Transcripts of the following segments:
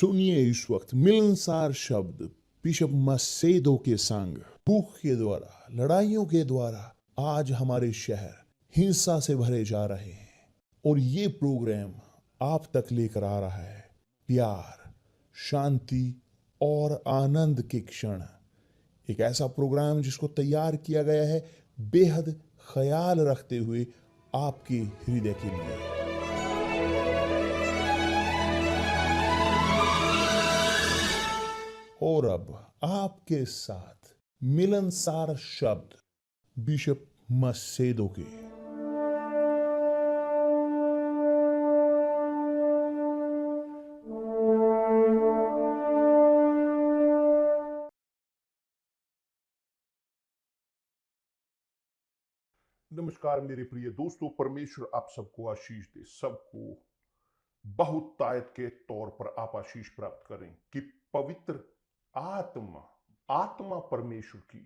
सुनिए इस वक्त मिलनसार शब्द बिशप मसेदो के संग। भूख के द्वारा, लड़ाइयों के द्वारा आज हमारे शहर हिंसा से भरे जा रहे हैं और ये प्रोग्राम आप तक लेकर आ रहा है प्यार, शांति और आनंद के क्षण। एक ऐसा प्रोग्राम जिसको तैयार किया गया है बेहद ख्याल रखते हुए आपके हृदय के लिए। और अब आपके साथ मिलनसार शब्द बिशप मसेदो के। नमस्कार मेरे प्रिय दोस्तों, परमेश्वर आप सबको आशीष दे। सबको बहुतायत के तौर पर आप आशीष प्राप्त करें कि पवित्र आत्मा परमेश्वर की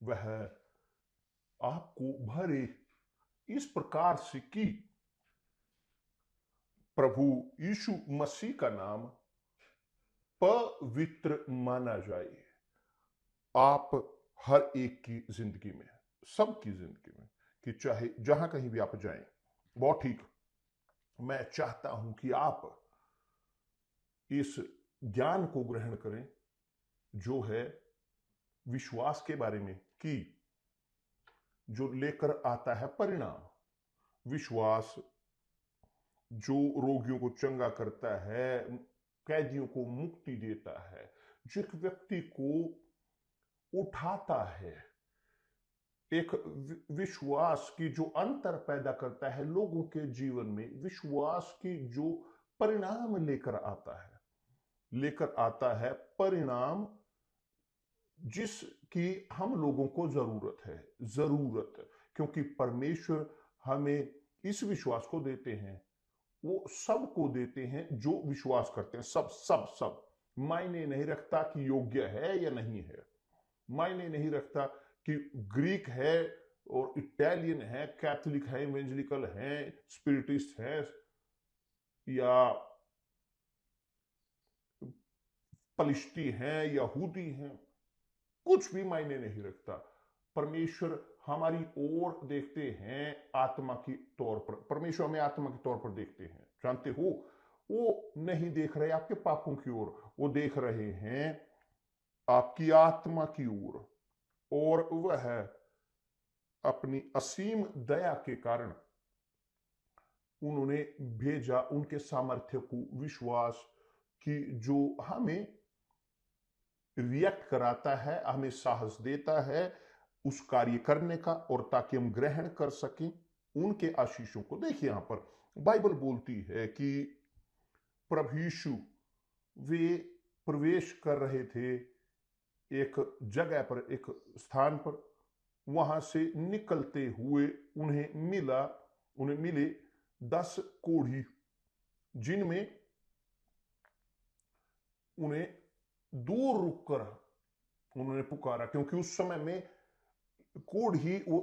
वह आपको भरे इस प्रकार से कि प्रभु यीशु मसीह का नाम पवित्र माना जाए आप हर एक की जिंदगी में, सबकी जिंदगी में, कि चाहे जहां कहीं भी आप जाएं। बहुत ठीक, मैं चाहता हूं कि आप इस ज्ञान को ग्रहण करें जो है विश्वास के बारे में, कि जो लेकर आता है परिणाम। विश्वास जो रोगियों को चंगा करता है, कैदियों को मुक्ति देता है, जो एक व्यक्ति को उठाता है, एक विश्वास की जो अंतर पैदा करता है लोगों के जीवन में, विश्वास की जो परिणाम लेकर आता है परिणाम जिसकी हम लोगों को जरूरत, क्योंकि परमेश्वर हमें इस विश्वास को देते हैं, वो सबको देते हैं जो विश्वास करते हैं। सब सब सब मायने नहीं रखता कि योग्य है या नहीं है, मायने नहीं रखता कि ग्रीक है और इटालियन है, कैथोलिक है, इवेंजलिकल है, स्पिरिटिस्ट है या पलिश्ती है, यहूदी है, कुछ भी मायने नहीं रखता। परमेश्वर हमारी ओर देखते हैं आत्मा के तौर पर। परमेश्वर हमें आत्मा के तौर पर देखते हैं, जानते हो। वो नहीं देख रहे आपके पापों की ओर, वो देख रहे हैं आपकी आत्मा की ओर। और वह अपनी असीम दया के कारण उन्होंने भेजा उनके सामर्थ्य को, विश्वास की जो हमें रिएक्ट कराता है, हमें साहस देता है उस कार्य करने का, और ताकि हम ग्रहण कर सकें उनके आशीषों को। देखिए यहां पर बाइबल बोलती है कि प्रभु यीशु वे प्रवेश कर रहे थे एक जगह पर, एक स्थान पर। वहां से निकलते हुए उन्हें मिले 10 कोढ़ी, जिनमें उन्हें दूर रुककर उन्होंने पुकारा, क्योंकि उस समय में कोढ़ी वो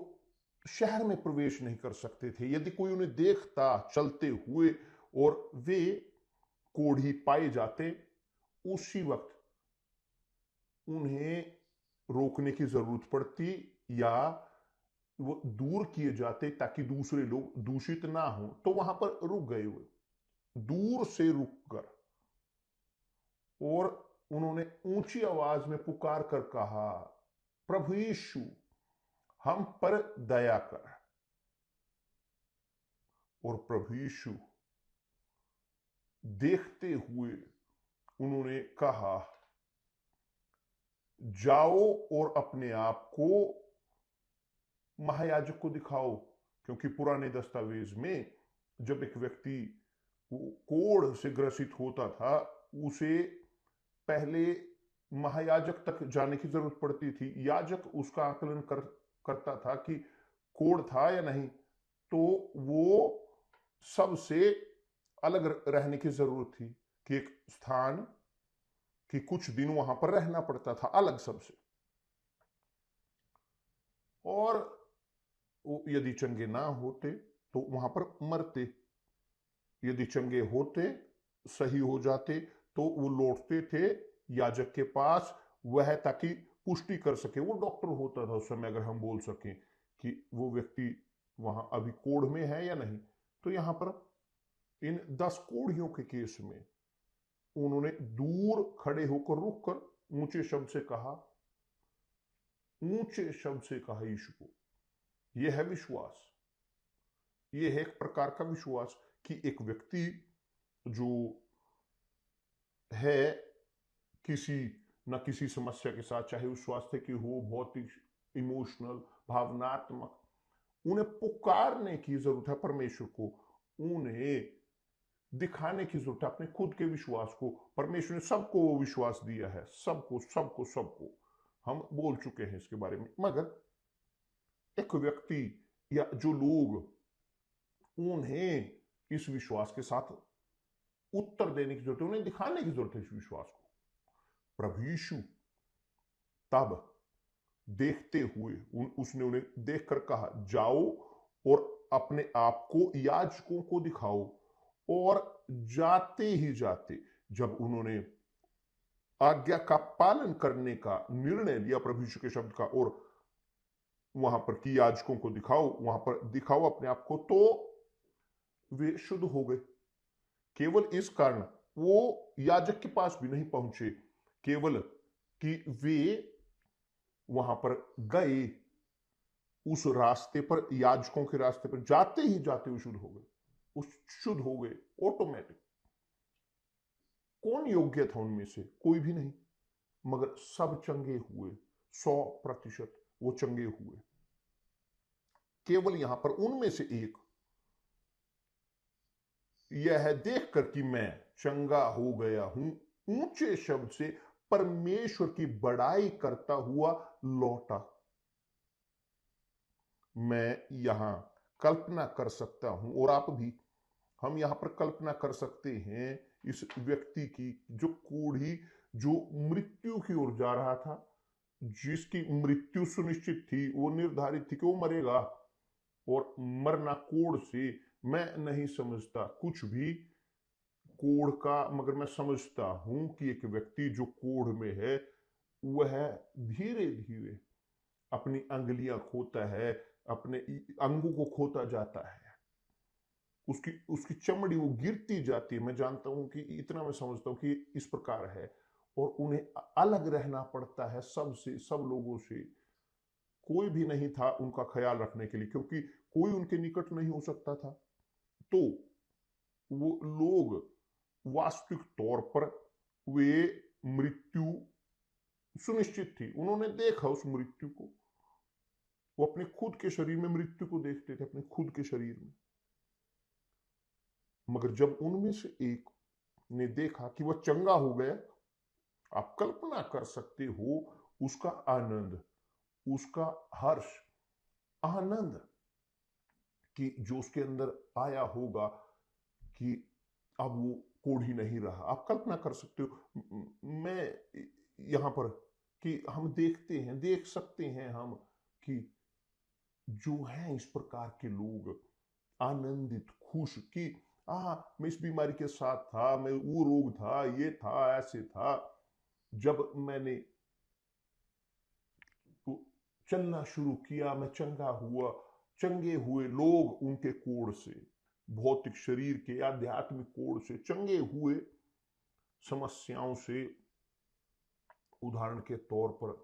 शहर में प्रवेश नहीं कर सकते थे। यदि कोई उन्हें देखता चलते हुए और वे कोढ़ी पाए जाते, उसी वक्त उन्हें रोकने की जरूरत पड़ती या वो दूर किए जाते ताकि दूसरे लोग दूषित ना हो। तो वहां पर रुक गए, हुए दूर से रुककर, और उन्होंने ऊंची आवाज में पुकार कर कहा, प्रभु यीशु हम पर दया कर। और प्रभु यीशु देखते हुए उन्होंने कहा, जाओ और अपने आप को महायाजक को दिखाओ। क्योंकि पुराने दस्तावेज में जब एक व्यक्ति कोढ़ से ग्रसित होता था, उसे पहले महायाजक तक जाने की जरूरत पड़ती थी। याजक उसका आकलन करता था कि कोढ़ था या नहीं, तो वो सबसे अलग रहने की जरूरत थी, कि एक स्थान कि कुछ दिन वहां पर रहना पड़ता था अलग सबसे। और वो यदि चंगे ना होते तो वहां पर मरते, यदि चंगे होते, सही हो जाते, तो वो लौटते थे याजक के पास, वह ताकि पुष्टि कर सके। वो डॉक्टर होता था उस समय, अगर हम बोल सकें कि वो व्यक्ति वहां अभी कोढ़ में है या नहीं। तो यहां पर इन 10 कोढ़ियों के केस में उन्होंने दूर खड़े होकर, रुक कर ऊंचे शब्द से कहा, ऊंचे शब्द से कहा यीशु को। यह है विश्वास, यह है एक प्रकार का विश्वास कि एक व्यक्ति जो है किसी न किसी समस्या के साथ, चाहे वो स्वास्थ्य की हो, भौतिक, इमोशनल, भावनात्मक, उन्हें पुकारने की जरूरत है परमेश्वर को, उन्हें दिखाने की जरूरत है अपने खुद के विश्वास को। परमेश्वर ने सबको वो विश्वास दिया है, सबको सबको सबको। हम बोल चुके हैं इसके बारे में। मगर एक व्यक्ति या जो लोग, उन्हें इस विश्वास के साथ उत्तर देने की जरूरत है, उन्हें दिखाने की जरूरत है इस विश्वास को। प्रभु यीशु तब देखते हुए उसने उन्हें देखकर कहा, जाओ और अपने आप को याजकों को दिखाओ। और जाते ही जाते जब उन्होंने आज्ञा का पालन करने का निर्णय लिया प्रभु यीशु के शब्द का, और वहां पर कि याजकों को दिखाओ, वहां पर दिखाओ अपने आप को, तो वे शुद्ध हो गए। केवल इस कारण वो याजक के पास भी नहीं पहुंचे, केवल कि वे वहां पर गए, उस रास्ते पर, याजकों के रास्ते पर जाते ही जाते वो शुद्ध हो गए, उस शुद्ध हो गए ऑटोमेटिक। कौन योग्य था उनमें से? कोई भी नहीं, मगर सब चंगे हुए, 100% वो चंगे हुए। केवल यहां पर उनमें से एक यह देखकर कि मैं चंगा हो गया हूं, ऊंचे शब्द से परमेश्वर की बड़ाई करता हुआ लौटा। मैं यहां कल्पना कर सकता हूं, और आप भी, हम यहां पर कल्पना कर सकते हैं इस व्यक्ति की, जो कोढ़ी, जो मृत्यु की ओर जा रहा था, जिसकी मृत्यु सुनिश्चित थी, वो निर्धारित थी कि वो मरेगा, और मरना कोढ़ से मैं नहीं समझता कुछ भी कोढ़ का, मगर मैं समझता हूं कि एक व्यक्ति जो कोढ़ में है, वह धीरे धीरे अपनी अंगुलियां खोता है, अपने अंगों को खोता जाता है, उसकी उसकी चमड़ी वो गिरती जाती है। मैं जानता हूं कि इतना मैं समझता हूं कि इस प्रकार है, और उन्हें अलग रहना पड़ता है सबसे, सब लोगों से। कोई भी नहीं था उनका ख्याल रखने के लिए, क्योंकि कोई उनके निकट नहीं हो सकता था। तो वो लोग वास्तविक तौर पर, वे मृत्यु सुनिश्चित थी, उन्होंने देखा उस मृत्यु को, वो अपने खुद के शरीर में मृत्यु को देखते थे, अपने खुद के शरीर में। मगर जब उनमें से एक ने देखा कि वह चंगा हो गया, आप कल्पना कर सकते हो उसका आनंद, उसका हर्ष, आनंद कि जो उसके अंदर आया होगा, कि अब वो कोढ़ी नहीं रहा। आप कल्पना कर सकते हो। मैं यहां पर कि हम देखते हैं, देख सकते हैं हम कि जो हैं इस प्रकार के लोग, आनंदित, खुश, कि मैं इस बीमारी के साथ था, मैं वो रोग था, ये था, ऐसे था, जब मैंने तो चलना शुरू किया, मैं चंगा हुआ। चंगे हुए लोग उनके कोढ़ से, भौतिक शरीर के, आध्यात्मिक कोढ़ से चंगे हुए, समस्याओं से, उदाहरण के तौर पर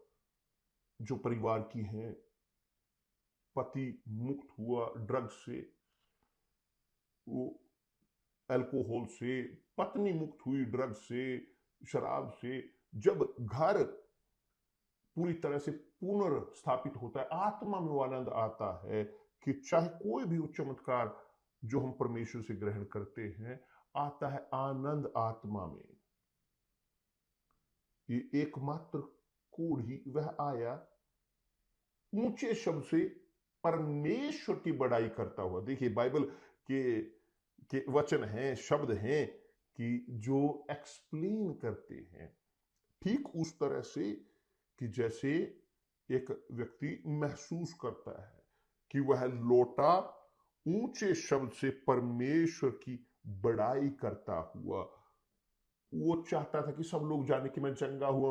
जो परिवार की हैं, पति मुक्त हुआ ड्रग्स से, वो अल्कोहल से, पत्नी मुक्त हुई ड्रग्स से, शराब से। जब घर पूरी तरह से पुनर्स्थापित होता है, आत्मा में वो आनंद आता है कि चाहे कोई भी वो चमत्कार जो हम परमेश्वर से ग्रहण करते हैं, आता है आनंद आत्मा में। ये एकमात्र कोढ़ी वह आया ऊंचे शब्द से परमेश्वर की बड़ाई करता हुआ। देखिए बाइबल के वचन हैं, शब्द हैं कि जो एक्सप्लेन करते हैं ठीक उस तरह से कि जैसे एक व्यक्ति महसूस करता है कि वह लौटा ऊंचे शब्द से परमेश्वर की बड़ाई करता हुआ। वो चाहता था कि सब लोग जाने कि मैं चंगा हुआ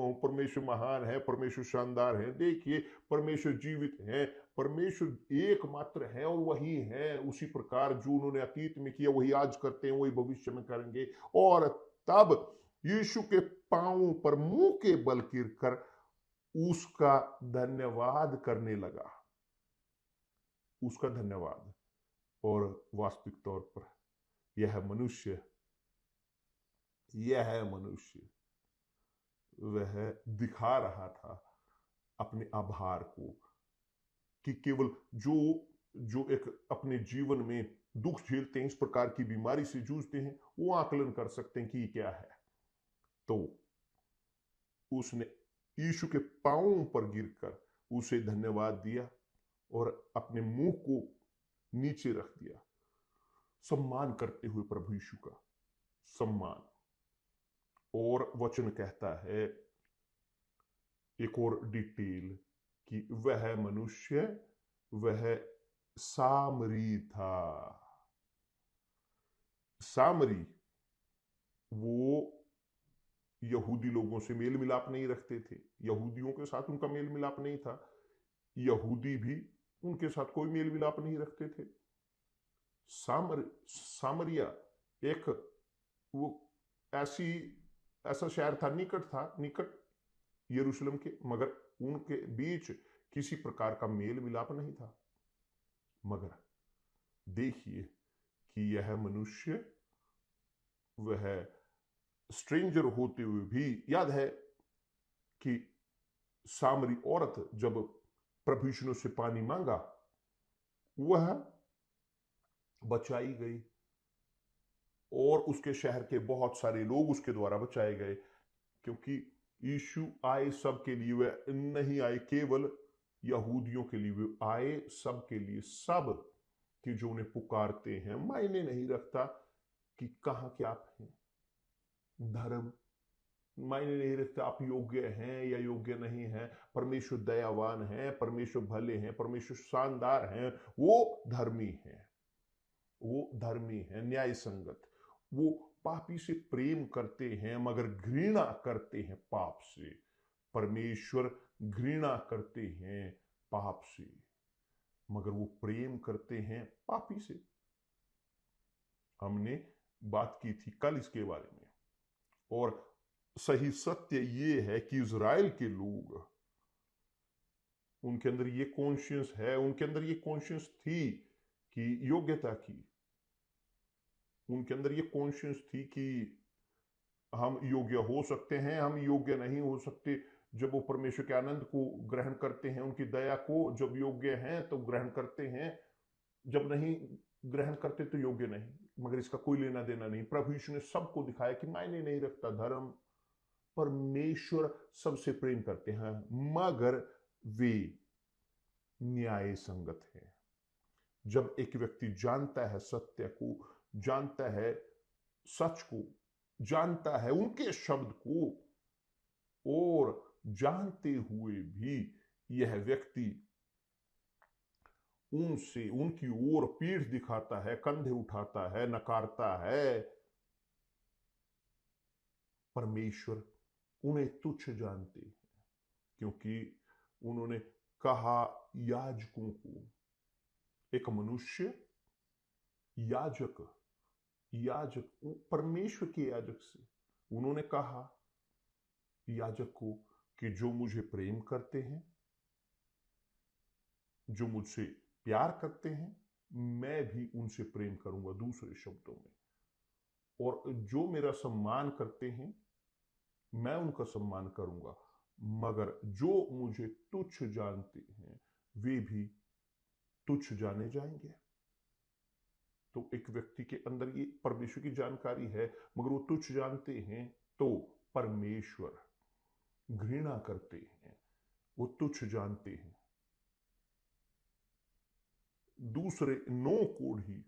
हूं, परमेश्वर महान है, परमेश्वर शानदार है, देखिए परमेश्वर जीवित है, परमेश्वर एकमात्र है और वही है। उसी प्रकार जो उन्होंने अतीत में किया वही आज करते हैं, वही भविष्य में करेंगे। और तब यीशु के पांवों पर मुंह के बल गिरकर उसका धन्यवाद करने लगा, उसका धन्यवाद। और वास्तविक तौर पर यह मनुष्य वह दिखा रहा था अपने आभार को, कि केवल जो जो एक अपने जीवन में दुख झेलते हैं, इस प्रकार की बीमारी से जूझते हैं, वो आकलन कर सकते हैं कि ये क्या है। तो उसने यीशु के पांवों पर गिरकर उसे धन्यवाद दिया और अपने मुंह को नीचे रख दिया, सम्मान करते हुए प्रभु यीशु का सम्मान। और वचन कहता है एक और डिटेल कि वह मनुष्य वह सामरी था। सामरी वो यहूदी लोगों से मेल मिलाप नहीं रखते थे, यहूदियों के साथ उनका मेल मिलाप नहीं था, यहूदी भी उनके साथ कोई मेल मिलाप नहीं रखते थे। सामरिया एक वो ऐसा शहर था, निकट यरूशलेम के, मगर उनके बीच किसी प्रकार का मेल मिलाप नहीं था। मगर देखिए कि यह मनुष्य वह स्ट्रेंजर होते हुए भी, याद है कि सामरी औरत जब प्रभु यीशु ने उससे पानी मांगा, वह बचाई गई और उसके शहर के बहुत सारे लोग उसके द्वारा बचाए गए, क्योंकि यीशु आए सबके लिए, वह नहीं आए केवल यहूदियों के लिए, वे आए सबके लिए। सब कि जो उन्हें पुकारते हैं, मायने नहीं रखता कि कहां के आप हैं, धर्म मायने नहीं रखता, आप योग्य हैं या योग्य नहीं हैं। परमेश्वर दयावान है, परमेश्वर भले हैं, परमेश्वर शानदार हैं, वो धर्मी हैं, वो धर्मी है, न्याय संगत। वो पापी से प्रेम करते हैं मगर घृणा करते हैं पाप से। परमेश्वर घृणा करते हैं पाप से, मगर वो प्रेम करते हैं पापी से। हमने बात की थी कल इसके बारे में। और सही सत्य ये है कि इज़राइल के लोग, उनके अंदर ये कॉन्शियस है, उनके अंदर ये कॉन्शियस थी कि योग्यता की, उनके अंदर ये कॉन्शियस थी कि हम योग्य हो सकते हैं, हम योग्य नहीं हो सकते। जब वो परमेश्वर के आनंद को ग्रहण करते हैं, उनकी दया को जब योग्य हैं तो ग्रहण करते हैं, जब नहीं ग्रहण करते तो योग्य नहीं। मगर इसका कोई लेना देना नहीं। प्रभु यीशु ने सबको दिखाया कि मायने नहीं रखता धर्म, परमेश्वर सबसे प्रेम करते हैं, मगर वे न्याय संगत है। जब एक व्यक्ति जानता है सत्य को, जानता है सच को, जानता है उनके शब्द को, और जानते हुए भी यह व्यक्ति उनसे, उनकी ओर पीठ दिखाता है, कंधे उठाता है, नकारता है, परमेश्वर उन्हें तुच्छ जानते हैं, क्योंकि उन्होंने कहा याजकों को, एक मनुष्य याजक परमेश्वर के याजक से उन्होंने कहा याजक को कि जो मुझे प्रेम करते हैं, जो मुझसे प्यार करते हैं, मैं भी उनसे प्रेम करूंगा, दूसरे शब्दों में। और जो मेरा सम्मान करते हैं, मैं उनका सम्मान करूंगा, मगर जो मुझे तुच्छ जानते हैं, वे भी तुच्छ जाने जाएंगे। तो एक व्यक्ति के अंदर ये परमेश्वर की जानकारी है, मगर वो तुच्छ जानते हैं, तो परमेश्वर घृणा करते हैं, वो तुच्छ जानते हैं। दूसरे 9 कोढ़ी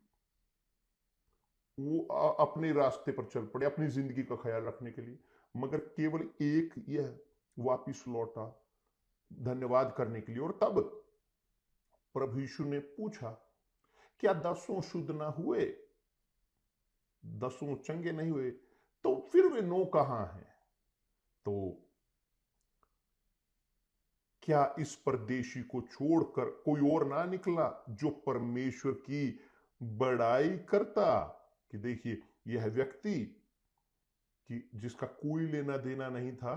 वो अपने रास्ते पर चल पड़े अपनी जिंदगी का ख्याल रखने के लिए, मगर केवल एक यह वापिस लौटा धन्यवाद करने के लिए। और तब प्रभु यीशु ने पूछा, क्या 10 शुद्ध ना हुए, 10 चंगे नहीं हुए? तो फिर वे नो कहां हैं? तो क्या इस परदेशी को छोड़कर कोई और ना निकला जो परमेश्वर की बड़ाई करता? कि देखिए, यह व्यक्ति कि जिसका कोई लेना देना नहीं था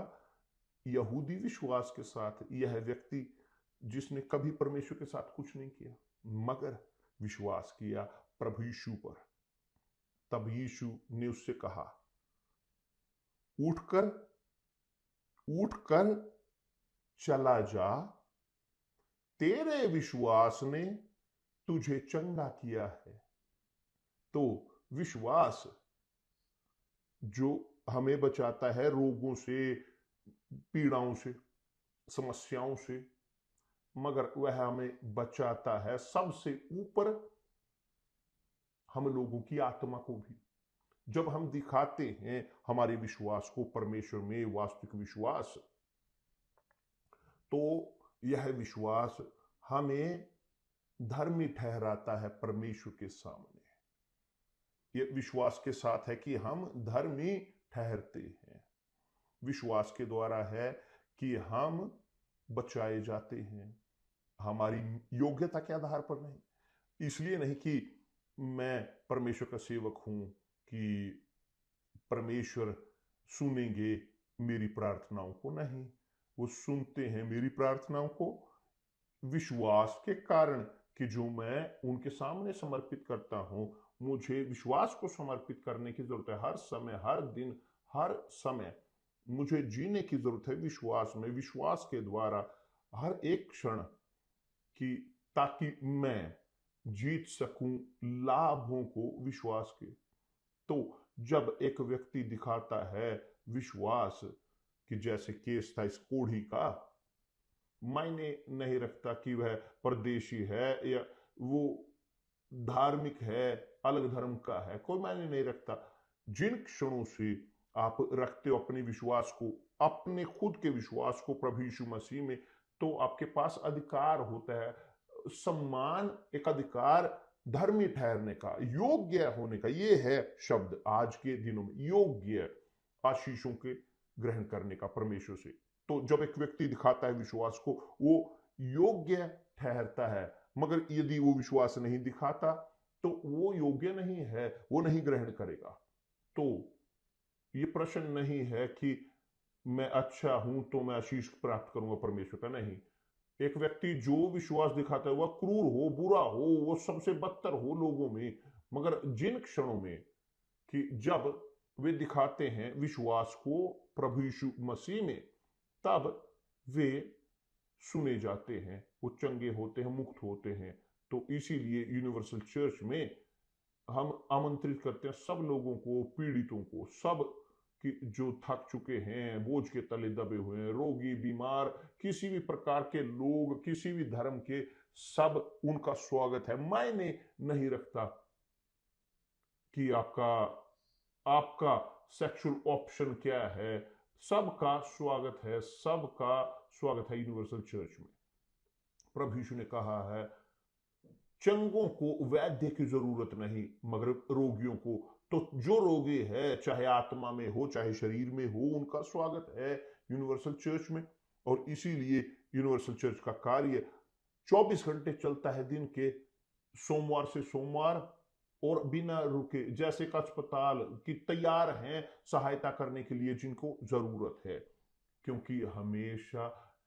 यहूदी विश्वास के साथ, यह व्यक्ति जिसने कभी परमेश्वर के साथ कुछ नहीं किया मगर विश्वास किया प्रभु यीशु पर, तब यीशु ने उससे कहा, उठकर उठकर चला जा, तेरे विश्वास ने तुझे चंगा किया है। तो विश्वास जो हमें बचाता है रोगों से, पीड़ाओं से, समस्याओं से, मगर वह हमें बचाता है सबसे ऊपर हम लोगों की आत्मा को भी। जब हम दिखाते हैं हमारे विश्वास को परमेश्वर में, वास्तविक विश्वास, तो यह विश्वास हमें धर्मी ठहराता है परमेश्वर के सामने। यह विश्वास के साथ है कि हम धर्मी ठहरते हैं। विश्वास के द्वारा है कि हम बचाए जाते हैं, हमारी योग्यता के आधार पर नहीं। इसलिए नहीं कि मैं परमेश्वर का सेवक हूं कि परमेश्वर सुनेंगे मेरी प्रार्थनाओं को, नहीं, वो सुनते हैं मेरी प्रार्थनाओं को विश्वास के कारण कि जो मैं उनके सामने समर्पित करता हूं। मुझे विश्वास को समर्पित करने की जरूरत है हर समय, हर दिन, हर समय मुझे जीने की जरूरत है विश्वास में, विश्वास के द्वारा हर एक क्षण की, ताकि मैं जीत सकूं लाभों को विश्वास के। तो जब एक व्यक्ति दिखाता है विश्वास, कि जैसे केस था इस कोढ़ी का, मायने नहीं रखता कि वह परदेशी है या वो धार्मिक है, अलग धर्म का है, कोई मायने नहीं रखता। जिन क्षणों से आप रखते हो अपने विश्वास को, अपने खुद के विश्वास को प्रभु यीशु मसीह में, तो आपके पास अधिकार होता है, सम्मान, एक अधिकार धर्मी ठहरने का, योग्य होने का। ये है शब्द आज के दिनों में, योग्य आशीषों के ग्रहण करने का परमेश्वर से। तो जब एक व्यक्ति दिखाता है विश्वास को, वो योग्य ठहरता है। मगर यदि वो विश्वास नहीं दिखाता तो वो योग्य नहीं है, वो नहीं ग्रहण करेगा। तो ये प्रश्न नहीं है कि मैं अच्छा हूं तो मैं आशीष प्राप्त करूंगा परमेश्वर का, नहीं। एक व्यक्ति जो विश्वास दिखाता है वह क्रूर हो, बुरा हो, वो सबसे बदतर हो लोगों में, मगर जिन क्षणों में कि जब वे दिखाते हैं विश्वास को प्रभु यीशु मसीह में, तब वे सुने जाते हैं, वो चंगे होते हैं, मुक्त होते हैं। तो इसीलिए यूनिवर्सल चर्च में हम आमंत्रित करते हैं सब लोगों को, पीड़ितों को, सब कि जो थक चुके हैं, बोझ के तले दबे हुए हैं, रोगी, बीमार, किसी भी प्रकार के लोग, किसी भी धर्म के, सब उनका स्वागत है। मायने नहीं रखता कि आपका आपका सेक्सुअल ऑप्शन क्या है, सबका स्वागत है, सबका स्वागत है यूनिवर्सल चर्च में। प्रभु यीशु ने कहा है चंगों को वैद्य की जरूरत नहीं मगर रोगियों को। तो जो रोगी है, चाहे आत्मा में हो चाहे शरीर में हो, उनका स्वागत है यूनिवर्सल चर्च में। और इसीलिए यूनिवर्सल चर्च का कार्य 24 घंटे चलता है दिन के, सोमवार से सोमवार, और बिना रुके, जैसे का अस्पताल की तैयार हैं सहायता करने के लिए जिनको जरूरत है। क्योंकि हमेशा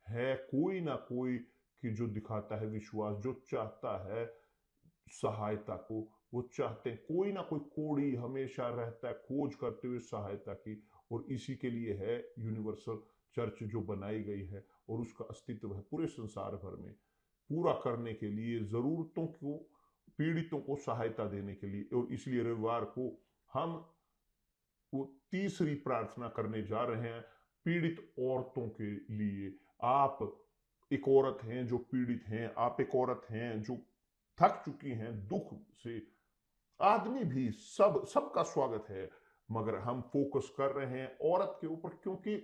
है कोई ना कोई कि जो दिखाता है विश्वास, जो चाहता है सहायता को, वो चाहते हैं, कोई ना कोई कोड़ी हमेशा रहता है खोज करते हुए सहायता की। और इसी के लिए है यूनिवर्सल चर्च जो बनाई गई है, और उसका अस्तित्व है पूरे संसार भर में, पूरा करने के लिए, जरूरतों को, पीड़ितों को सहायता देने के लिए। और इसलिए रविवार को हम वो तीसरी प्रार्थना करने जा रहे हैं पीड़ित औरतों के लिए। आप एक औरत हैं जो पीड़ित हैं, आप एक औरत हैं जो थक चुकी हैं दुख से, आदमी भी, सबका स्वागत है, मगर हम फोकस कर रहे हैं औरत के ऊपर क्योंकि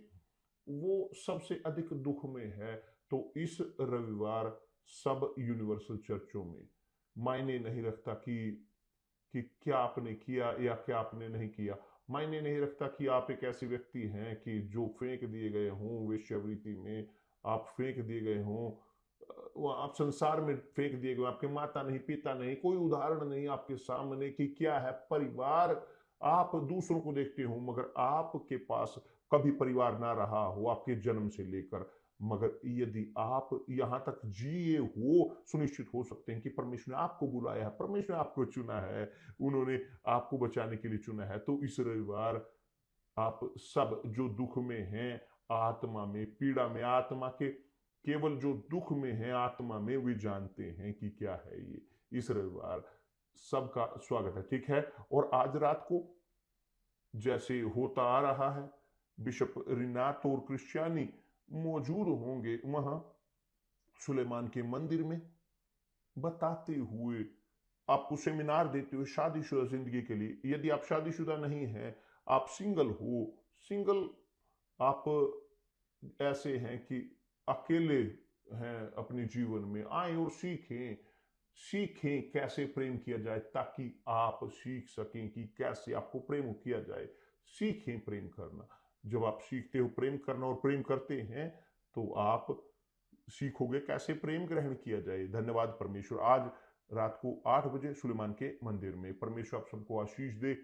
वो सबसे अधिक दुख में है। तो इस रविवार सब यूनिवर्सल चर्चों में, मायने नहीं रखता कि क्या आपने किया या क्या आपने नहीं किया, मायने नहीं रखता कि आप एक ऐसे व्यक्ति हैं कि जो फेंक दिए गए हों वेश्यावृत्ति में, आप फेंक दिए गए हों, वो आप संसार में फेंक दिए गए, आपके माता नहीं, पिता नहीं, कोई उदाहरण नहीं आपके सामने कि क्या है परिवार। आप दूसरों को देखते हो मगर आपके पास कभी परिवार ना रहा हो आपके जन्म से लेकर, मगर यदि आप यहां तक जिए हो, सुनिश्चित हो सकते हैं कि परमेश्वर ने आपको बुलाया है, परमेश्वर ने आपको चुना है, उन्होंने आपको बचाने के लिए चुना है। तो इस रविवार आप सब जो दुख में हैं, आत्मा में पीड़ा में, आत्मा के केवल जो दुख में है आत्मा में, वे जानते हैं कि क्या है ये। इस रविवार सबका स्वागत है, ठीक है। और आज रात को जैसे होता आ रहा है, बिशप रिनात और क्रिश्चियानी मौजूद होंगे वहां सुलेमान के मंदिर में, बताते हुए, आपको सेमिनार देते हुए शादीशुदा जिंदगी के लिए। यदि आप शादीशुदा नहीं हैं, आप सिंगल हो, सिंगल आप ऐसे हैं कि अकेले हैं अपने जीवन में, आए और सीखें, सीखें कैसे प्रेम किया जाए, ताकि आप सीख सकें कि कैसे आपको प्रेम किया जाए। सीखें प्रेम करना। जब आप सीखते हो प्रेम करना और प्रेम करते हैं तो आप सीखोगे कैसे प्रेम ग्रहण किया जाए। धन्यवाद परमेश्वर। आज रात को 8 बजे सुलेमान के मंदिर में। परमेश्वर आप सबको आशीष दे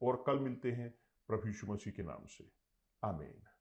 और कल मिलते हैं प्रभु यीशु मसीह के नाम से। आमीन।